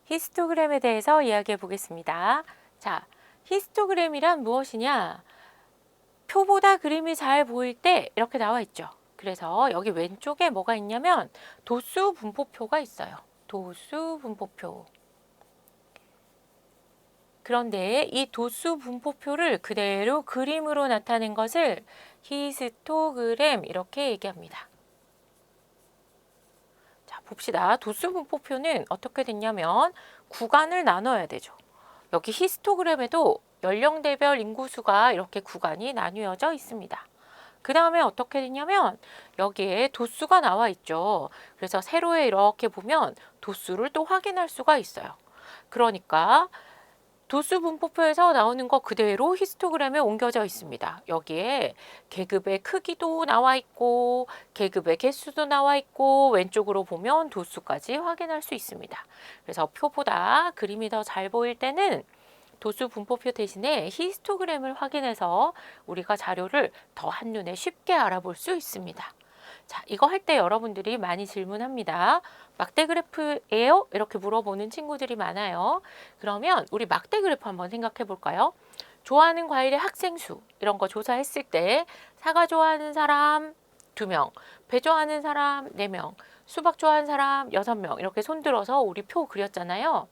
히스토그램에 대해서 이야기해 보겠습니다. 자, 히스토그램이란 무엇이냐? 표보다 그림이 잘 보일 때 이렇게 나와 있죠. 그래서 여기 왼쪽에 뭐가 있냐면 도수 분포표가 있어요. 도수 분포표. 그런데 이 도수 분포표를 그대로 그림으로 나타낸 것을 히스토그램 이렇게 얘기합니다. 자, 봅시다. 도수 분포표는 어떻게 됐냐면 구간을 나눠야 되죠. 여기 히스토그램에도 연령대별 인구수가 이렇게 구간이 나뉘어져 있습니다. 그 다음에 어떻게 되냐면 여기에 도수가 나와 있죠. 그래서 세로에 이렇게 보면 도수를 또 확인할 수가 있어요. 그러니까 도수 분포표에서 나오는 거 그대로 히스토그램에 옮겨져 있습니다. 여기에 계급의 크기도 나와 있고 계급의 개수도 나와 있고 왼쪽으로 보면 도수까지 확인할 수 있습니다. 그래서 표보다 그림이 더 잘 보일 때는 도수 분포표 대신에 히스토그램을 확인해서 우리가 자료를 더 한눈에 쉽게 알아볼 수 있습니다. 자, 이거 할 때 여러분들이 많이 질문합니다. 막대 그래프예요? 이렇게 물어보는 친구들이 많아요. 그러면 우리 막대 그래프 한번 생각해 볼까요? 좋아하는 과일의 학생 수 이런 거 조사했을 때 사과 좋아하는 사람 2명, 배 좋아하는 사람 4명, 수박 좋아하는 사람 6명 이렇게 손들어서 우리 표 그렸잖아요.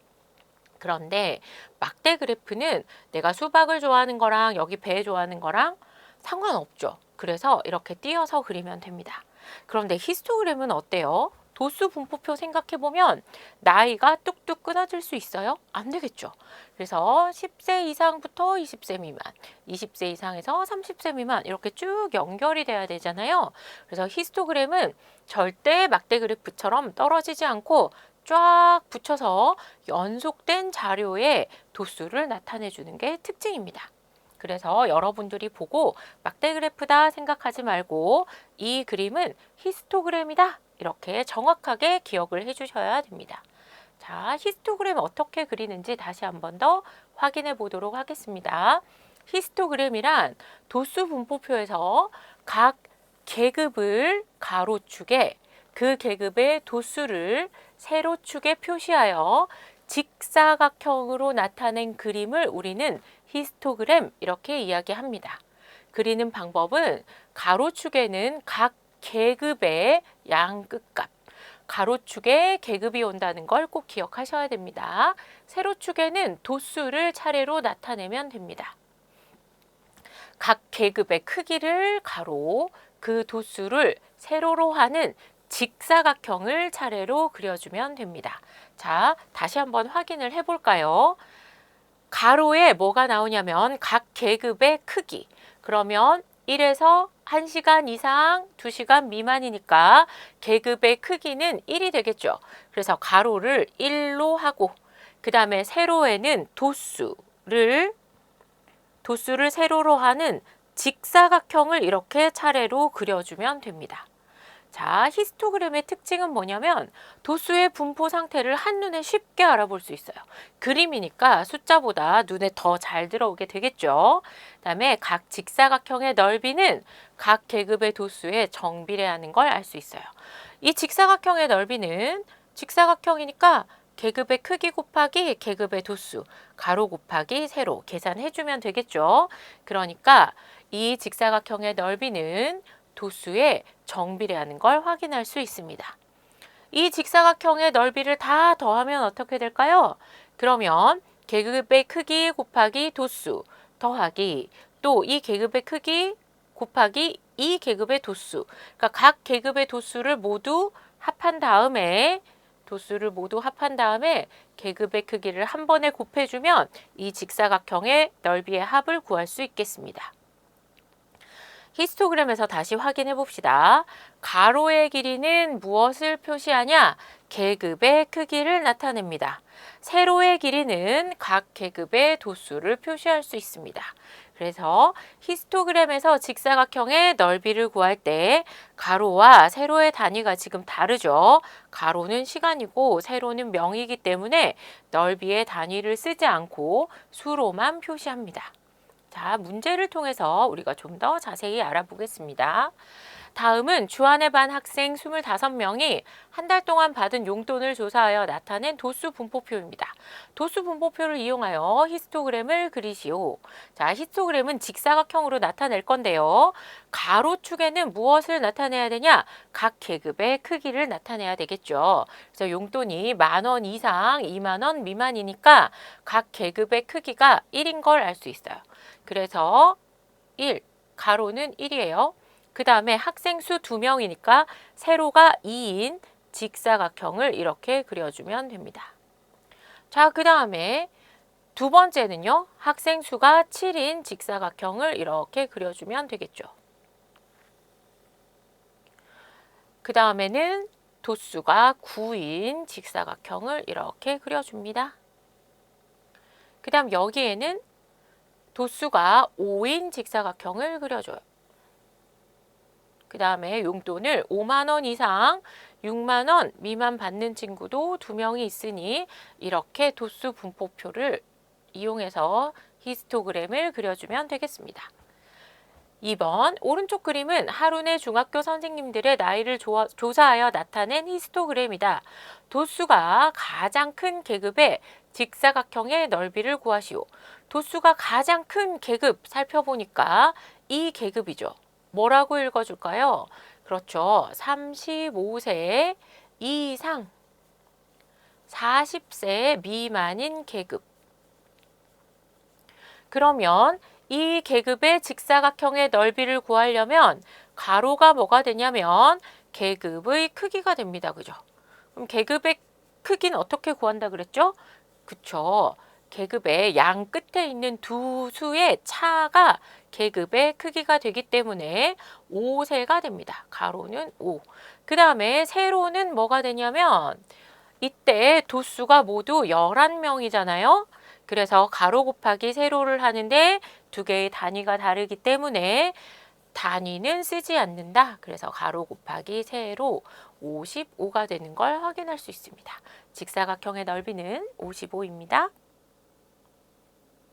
그런데 막대 그래프는 내가 수박을 좋아하는 거랑 여기 배 좋아하는 거랑 상관없죠. 그래서 이렇게 띄어서 그리면 됩니다. 그런데 히스토그램은 어때요? 도수 분포표 생각해보면 나이가 뚝뚝 끊어질 수 있어요? 안 되겠죠. 그래서 10세 이상부터 20세 미만, 20세 이상에서 30세 미만 이렇게 쭉 연결이 돼야 되잖아요. 그래서 히스토그램은 절대 막대 그래프처럼 떨어지지 않고 쫙 붙여서 연속된 자료의 도수를 나타내 주는 게 특징입니다. 그래서 여러분들이 보고 막대 그래프다 생각하지 말고 이 그림은 히스토그램이다 이렇게 정확하게 기억을 해주셔야 됩니다. 자, 히스토그램 어떻게 그리는지 다시 한 번 더 확인해 보도록 하겠습니다. 히스토그램이란 도수 분포표에서 각 계급을 가로축에 그 계급의 도수를 세로축에 표시하여 직사각형으로 나타낸 그림을 우리는 히스토그램 이렇게 이야기합니다. 그리는 방법은 가로축에는 각 계급의 양끝값, 가로축에 계급이 온다는 걸 꼭 기억하셔야 됩니다. 세로축에는 도수를 차례로 나타내면 됩니다. 각 계급의 크기를 가로, 그 도수를 세로로 하는 직사각형을 차례로 그려주면 됩니다. 자, 다시 한번 확인을 해볼까요? 가로에 뭐가 나오냐면 각 계급의 크기. 그러면 1에서 1시간 이상, 2시간 미만이니까 계급의 크기는 1이 되겠죠. 그래서 가로를 1로 하고 그 다음에 세로에는 도수를 세로로 하는 직사각형을 이렇게 차례로 그려주면 됩니다. 자, 히스토그램의 특징은 뭐냐면 도수의 분포 상태를 한눈에 쉽게 알아볼 수 있어요. 그림이니까 숫자보다 눈에 더 잘 들어오게 되겠죠. 그다음에 각 직사각형의 넓이는 각 계급의 도수에 정비례하는 걸 알 수 있어요. 이 직사각형의 넓이는 직사각형이니까 계급의 크기 곱하기 계급의 도수, 가로 곱하기 세로 계산해주면 되겠죠. 그러니까 이 직사각형의 넓이는 도수에 정비례하는 걸 확인할 수 있습니다. 이 직사각형의 넓이를 다 더하면 어떻게 될까요? 그러면 계급의 크기 곱하기 도수 더하기 또 이 계급의 크기 곱하기 이 계급의 도수, 그러니까 각 계급의 도수를 모두 합한 다음에 계급의 크기를 한 번에 곱해주면 이 직사각형의 넓이의 합을 구할 수 있겠습니다. 히스토그램에서 다시 확인해 봅시다. 가로의 길이는 무엇을 표시하냐? 계급의 크기를 나타냅니다. 세로의 길이는 각 계급의 도수를 표시할 수 있습니다. 그래서 히스토그램에서 직사각형의 넓이를 구할 때 가로와 세로의 단위가 지금 다르죠. 가로는 시간이고 세로는 명이기 때문에 넓이의 단위를 쓰지 않고 수로만 표시합니다. 자, 문제를 통해서 우리가 좀 더 자세히 알아보겠습니다. 다음은 주안의 반 학생 25명이 한 달 동안 받은 용돈을 조사하여 나타낸 도수 분포표입니다. 도수 분포표를 이용하여 히스토그램을 그리시오. 자, 히스토그램은 직사각형으로 나타낼 건데요. 가로축에는 무엇을 나타내야 되냐? 각 계급의 크기를 나타내야 되겠죠. 그래서 용돈이 10,000원 이상 20,000원 미만이니까 각 계급의 크기가 1인 걸 알 수 있어요. 그래서 1, 가로는 1이에요. 그 다음에 학생 수 2명이니까 세로가 2인 직사각형을 이렇게 그려주면 됩니다. 자, 그 다음에 두 번째는요. 학생 수가 7인 직사각형을 이렇게 그려주면 되겠죠. 그 다음에는 도수가 9인 직사각형을 이렇게 그려줍니다. 그 다음 여기에는 도수가 5인 직사각형을 그려줘요. 그 다음에 용돈을 50,000원 이상 60,000원 미만 받는 친구도 2명이 있으니 이렇게 도수 분포표를 이용해서 히스토그램을 그려주면 되겠습니다. 2번 오른쪽 그림은 하루내 중학교 선생님들의 나이를 조사하여 나타낸 히스토그램이다. 도수가 가장 큰 계급의 직사각형의 넓이를 구하시오. 도수가 가장 큰 계급 살펴보니까 이 계급이죠. 뭐라고 읽어줄까요? 그렇죠. 35세 이상, 40세 미만인 계급. 그러면 이 계급의 직사각형의 넓이를 구하려면 가로가 뭐가 되냐면 계급의 크기가 됩니다. 그죠? 그럼 계급의 크기는 어떻게 구한다 그랬죠? 그쵸. 계급의 양 끝에 있는 두 수의 차가 계급의 크기가 되기 때문에 5세가 됩니다. 가로는 5. 그 다음에 세로는 뭐가 되냐면 이때 도수가 모두 11명이잖아요. 그래서 가로 곱하기 세로를 하는데 두 개의 단위가 다르기 때문에 단위는 쓰지 않는다. 그래서 가로 곱하기 세로 55가 되는 걸 확인할 수 있습니다. 직사각형의 넓이는 55입니다.